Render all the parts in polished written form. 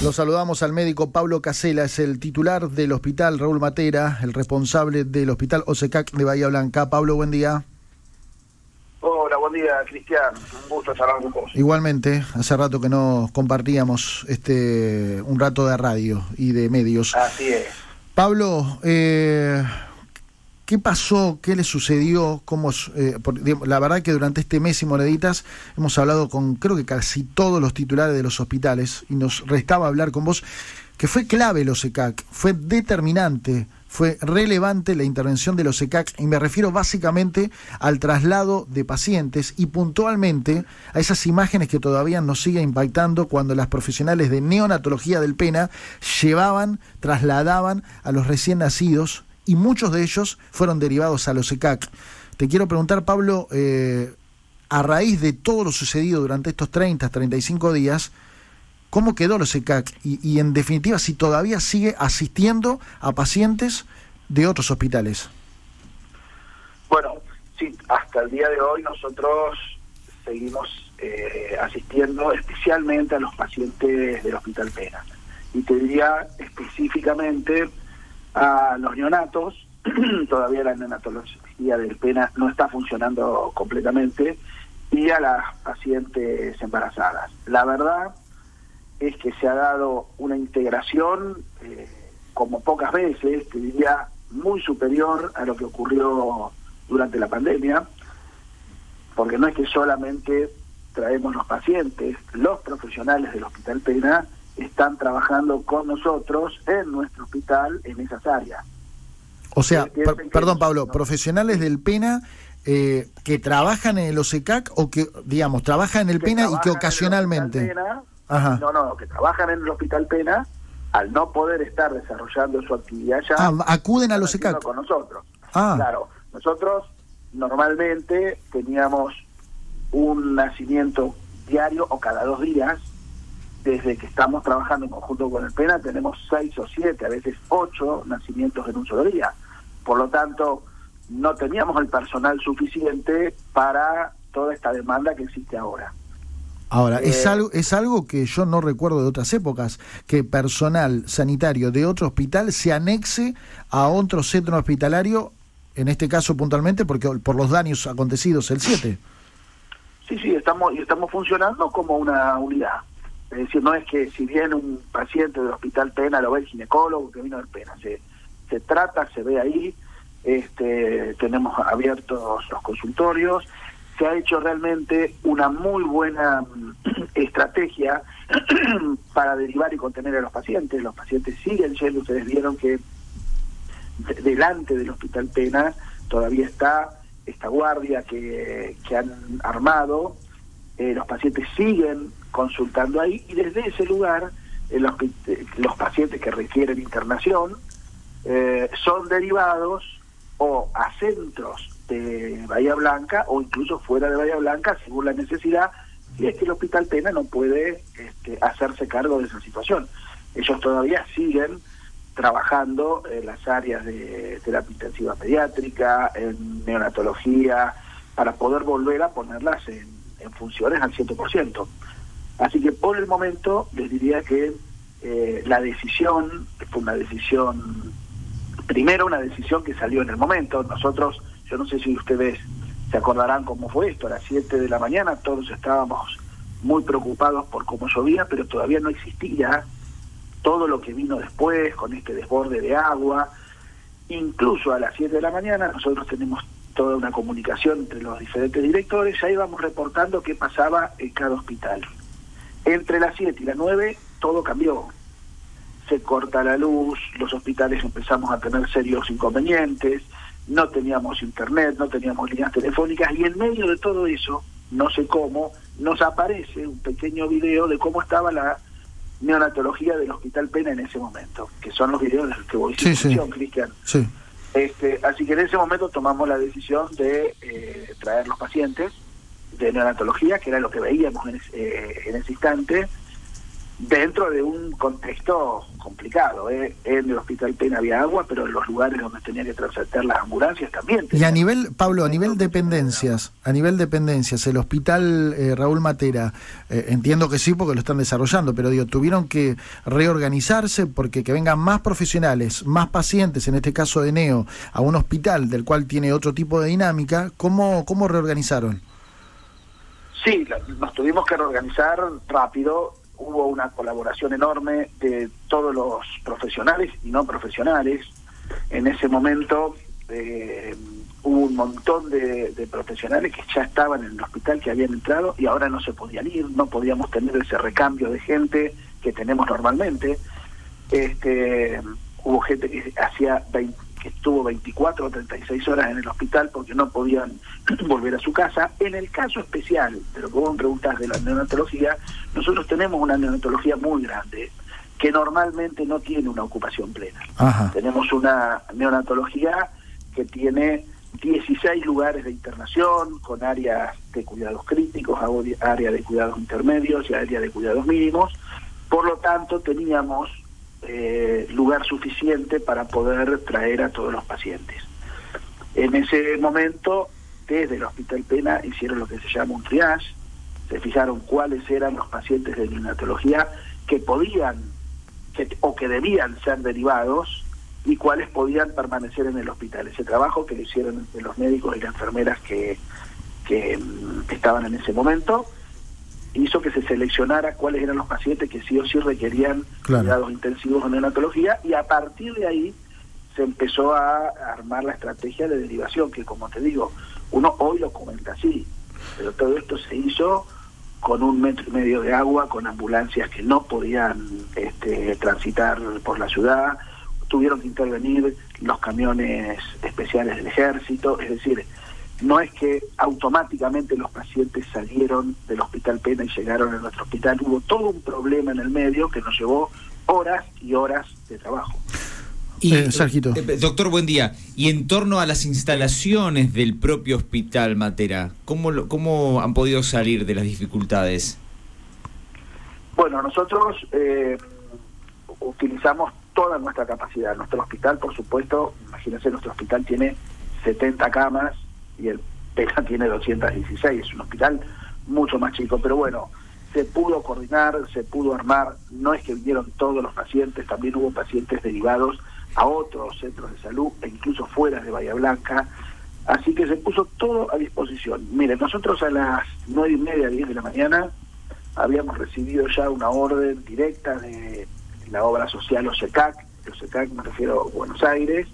Lo saludamos al médico Pablo Casela, es el titular del hospital Raúl Matera, el responsable del hospital OSECAC de Bahía Blanca. Pablo, buen día. Hola, buen día, Cristian. Un gusto charlar con vos. Igualmente, hace rato que no compartíamos un rato de radio y de medios. Así es. Pablo, ¿qué pasó? ¿Qué le sucedió? La verdad que durante este mes y moneditas hemos hablado con creo que casi todos los titulares de los hospitales y nos restaba hablar con vos, que fue clave el OSECAC, fue determinante, fue relevante la intervención del OSECAC, y me refiero básicamente al traslado de pacientes y puntualmente a esas imágenes que todavía nos sigue impactando cuando las profesionales de neonatología del Pena trasladaban a los recién nacidos, y muchos de ellos fueron derivados al OSECAC. Te quiero preguntar, Pablo, a raíz de todo lo sucedido durante estos 35 días, ¿cómo quedó el OSECAC? Y en definitiva, si todavía sigue asistiendo a pacientes de otros hospitales. Bueno, sí, hasta el día de hoy nosotros seguimos asistiendo especialmente a los pacientes del Hospital Pena. Y te diría específicamente a los neonatos. Todavía la neonatología del Pena no está funcionando completamente, y a las pacientes embarazadas. La verdad es que se ha dado una integración como pocas veces, te diría muy superior a lo que ocurrió durante la pandemia, porque no es que solamente traemos los pacientes, los profesionales del Hospital Pena están trabajando con nosotros en nuestro hospital en esas áreas. O sea, perdón Pablo, profesionales del Pena que trabajan en el OSECAC o que, digamos, trabajan en el Pena y que ocasionalmente... Ajá. No, que trabajan en el Hospital Pena, al no poder estar desarrollando su actividad ya... acuden a los OSECAC. Con nosotros. Claro, nosotros normalmente teníamos un nacimiento diario o cada 2 días. Desde que estamos trabajando en conjunto con el Pena tenemos 6 o 7, a veces 8 nacimientos en un solo día. Por lo tanto, no teníamos el personal suficiente para toda esta demanda que existe ahora. Ahora, es algo que yo no recuerdo de otras épocas, que personal sanitario de otro hospital se anexe a otro centro hospitalario, en este caso puntualmente porque por los daños acontecidos el 7. Sí, estamos funcionando como una unidad. Es decir, no es que si viene un paciente del Hospital Pena lo ve el ginecólogo que vino del Pena, se trata, se ve ahí, tenemos abiertos los consultorios, se ha hecho realmente una muy buena estrategia para derivar y contener a los pacientes siguen yendo. Ustedes vieron que delante del Hospital Pena todavía está esta guardia que han armado, los pacientes siguen consultando ahí, y desde ese lugar los pacientes que requieren internación son derivados o a centros de Bahía Blanca o incluso fuera de Bahía Blanca según la necesidad, si es que el Hospital Pena no puede hacerse cargo de esa situación. Ellos todavía siguen trabajando en las áreas de terapia intensiva pediátrica, en neonatología, para poder volver a ponerlas en funciones al 100%. Así que por el momento les diría que la decisión fue una decisión que salió en el momento. Nosotros, yo no sé si ustedes se acordarán cómo fue esto, a las 7 de la mañana todos estábamos muy preocupados por cómo llovía, pero todavía no existía todo lo que vino después con este desborde de agua. Incluso a las 7 de la mañana nosotros tenemos toda una comunicación entre los diferentes directores, ya íbamos reportando qué pasaba en cada hospital. Entre las 7 y las 9 todo cambió. Se corta la luz, los hospitales empezamos a tener serios inconvenientes, no teníamos internet, no teníamos líneas telefónicas, y en medio de todo eso, no sé cómo, nos aparece un pequeño video de cómo estaba la neonatología del Hospital Pena en ese momento, que son los videos de los que voy a decir, Cristian. Sí. Así que en ese momento tomamos la decisión de traer los pacientes de neonatología, que era lo que veíamos en ese instante, dentro de un contexto complicado. En el Hospital Pena había agua, pero en los lugares donde tenía que transitar las ambulancias también. Y a nivel, Pablo, a nivel dependencias, el Hospital Raúl Matera, entiendo que sí porque lo están desarrollando, pero digo, tuvieron que reorganizarse porque que vengan más profesionales, más pacientes, en este caso de Neo, a un hospital del cual tiene otro tipo de dinámica. ¿Cómo reorganizaron? Sí, nos tuvimos que reorganizar rápido. Hubo una colaboración enorme de todos los profesionales y no profesionales. En ese momento hubo un montón de profesionales que ya estaban en el hospital, que habían entrado y ahora no se podían ir, no podíamos tener ese recambio de gente que tenemos normalmente. Hubo gente que que estuvo 24 o 36 horas en el hospital porque no podían volver a su casa. En el caso especial de lo que vos me preguntás de la neonatología, nosotros tenemos una neonatología muy grande que normalmente no tiene una ocupación plena. Ajá. Tenemos una neonatología que tiene 16 lugares de internación con áreas de cuidados críticos, área de cuidados intermedios y área de cuidados mínimos. Por lo tanto, teníamos lugar suficiente para poder traer a todos los pacientes. En ese momento, desde el Hospital Pena hicieron lo que se llama un triage, se fijaron cuáles eran los pacientes de neonatología que podían o que debían ser derivados y cuáles podían permanecer en el hospital. Ese trabajo que lo hicieron entre los médicos y las enfermeras que estaban en ese momento hizo que se seleccionara cuáles eran los pacientes que sí o sí requerían cuidados intensivos en neonatología, y a partir de ahí se empezó a armar la estrategia de derivación, que como te digo, uno hoy lo comenta así, pero todo esto se hizo con 1,5 metros de agua, con ambulancias que no podían transitar por la ciudad, tuvieron que intervenir los camiones especiales del ejército, es decir, no es que automáticamente los pacientes salieron del Hospital Pena y llegaron a nuestro hospital. Hubo todo un problema en el medio que nos llevó horas y horas de trabajo. Sergito. Doctor, buen día. Y en torno a las instalaciones del propio Hospital Matera, ¿cómo han podido salir de las dificultades? Bueno, nosotros utilizamos toda nuestra capacidad. Nuestro hospital, por supuesto, imagínense, nuestro hospital tiene 70 camas, y el Pena tiene 216, es un hospital mucho más chico, pero bueno, se pudo coordinar, se pudo armar. No es que vinieron todos los pacientes, también hubo pacientes derivados a otros centros de salud e incluso fuera de Bahía Blanca, así que se puso todo a disposición. Miren, nosotros a las 9:30, 10 de la mañana habíamos recibido ya una orden directa de la obra social OSECAC me refiero a Buenos Aires,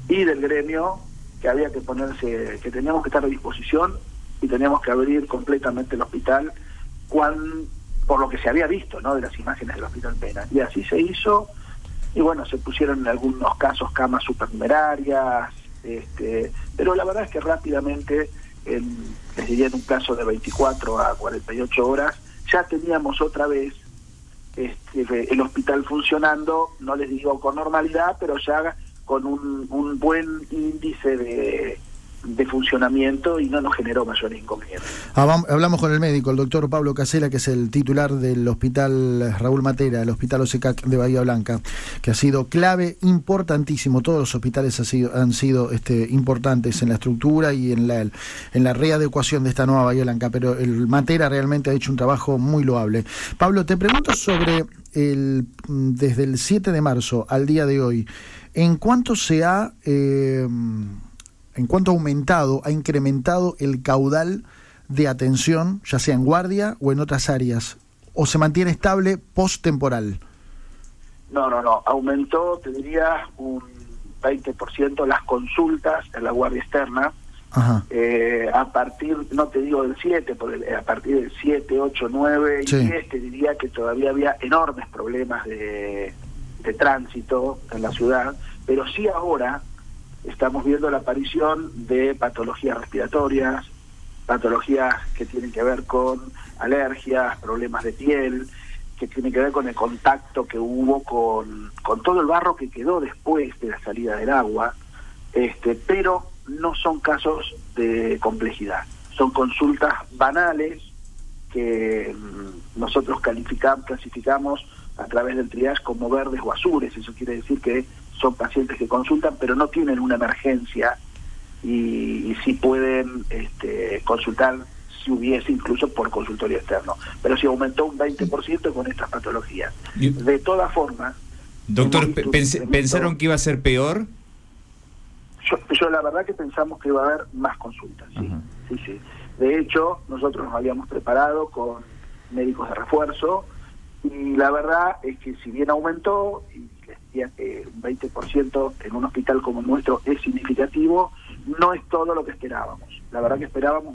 y del gremio, que había que ponerse, que teníamos que estar a disposición y teníamos que abrir completamente el hospital, por lo que se había visto, ¿no?, de las imágenes del Hospital Pena. Y así se hizo, y bueno, se pusieron en algunos casos camas supernumerarias, pero la verdad es que rápidamente, les diría en un plazo de 24 a 48 horas, ya teníamos otra vez el hospital funcionando, no les digo con normalidad, pero ya con un buen índice de funcionamiento, y no nos generó mayores inconvenientes. Hablamos con el médico, el doctor Pablo Casela, que es el titular del Hospital Raúl Matera, el Hospital OSECAC de Bahía Blanca, que ha sido clave, importantísimo. Todos los hospitales han sido importantes en la estructura y en la readecuación de esta nueva Bahía Blanca, pero el Matera realmente ha hecho un trabajo muy loable. Pablo, te pregunto sobre desde el 7 de marzo al día de hoy, ¿en cuánto ha incrementado el caudal de atención, ya sea en guardia o en otras áreas, o se mantiene estable post-temporal? No, aumentó, te diría, un 20% las consultas en la guardia externa. Ajá. A partir, no te digo del 7, porque a partir del 7, 8, 9 y 10 te diría que todavía había enormes problemas de tránsito en la ciudad, pero sí ahora estamos viendo la aparición de patologías respiratorias, patologías que tienen que ver con alergias, problemas de piel, que tienen que ver con el contacto que hubo con todo el barro que quedó después de la salida del agua, pero no son casos de complejidad, son consultas banales que nosotros clasificamos a través del triage como verdes o azules. Eso quiere decir que son pacientes que consultan pero no tienen una emergencia y sí pueden consultar si hubiese incluso por consultorio externo. Pero si aumentó un 20% con estas patologías. De todas formas... Doctor, ¿pensaron que iba a ser peor? Yo la verdad que pensamos que iba a haber más consultas, sí. De hecho, nosotros nos habíamos preparado con médicos de refuerzo y la verdad es que si bien aumentó, y les decía que un 20% en un hospital como el nuestro es significativo, no es todo lo que esperábamos. La verdad que esperábamos